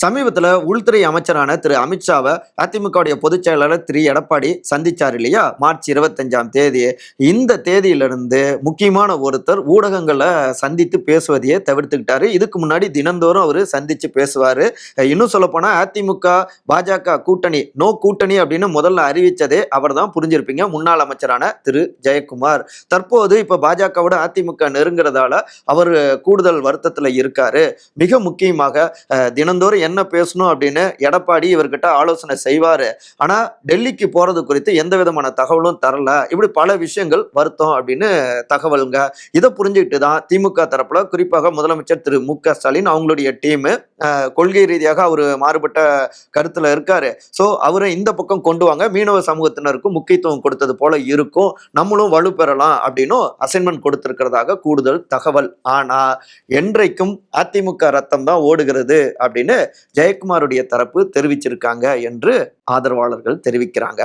சமீபத்துல உள்துறை அமைச்சரான திரு அமித்ஷாவை அதிமுகவுடைய பொதுச் செயலாளர் திரு எடப்பாடி சந்திச்சார் இல்லையா? மார்ச் 25ஆம் தேதி. இந்த தேதியிலிருந்து முக்கியமான ஒருத்தர் ஊடகங்களை சந்தித்து பேசுவதையே தவிர்த்துக்கிட்டாரு. இதுக்கு முன்னாடி தினந்தோறும் அவரு சந்திச்சு பேசுவாரு. இன்னும் சொல்ல போனா அதிமுக பாஜக கூட்டணி நோ கூட்டணி அப்படின்னு முதல்ல அறிவிச்சதே அவர் தான். புரிஞ்சிருப்பீங்க, முன்னாள் அமைச்சரான திரு ஜெயக்குமார். தற்போது இப்ப பாஜகவோட அதிமுக நெருங்குறதால அவர் கூடுதல் வருத்தத்துல இருக்காரு. மிக முக்கியமாக தினந்தோறும் என்ன பேசணும் அப்படின்னு எடப்பாடி இவர்கிட்ட ஆலோசனை செய்வாரு. ஆனா டெல்லிக்கு போறது குறித்து எந்த விதமான தகவலும் தரல. இப்படி பல விஷயங்கள் வருத்தம் அப்படின்னு தகவலுங்க. இதை புரிஞ்சுக்கிட்டு தான் திமுக தரப்புல குறிப்பாக முதலமைச்சர் திரு மு.க.ஸ்டாலின் அவங்களுடைய டீம் கொள்கை ரீதியாக அவரு மாறுபட்ட கருத்துல இருக்காரு. சோ அவரை இந்த பக்கம் கொண்டு வாங்க, மீனவ சமூகத்தினருக்கும் முக்கியத்துவம் கொடுத்தது போல இருக்கும், நம்மளும் வலு பெறலாம் அப்படின்னு அசைன்மெண்ட் கொடுத்திருக்கிறதாக கூடுதல் தகவல். ஆனா என்றைக்கும் அதிமுக ரத்தம் தான் ஓடுகிறது அப்படின்னு ஜெயக்குமாருடைய தரப்பு தெரிவிச்சிருக்காங்க என்று ஆதரவாளர்கள் தெரிவிக்கிறாங்க.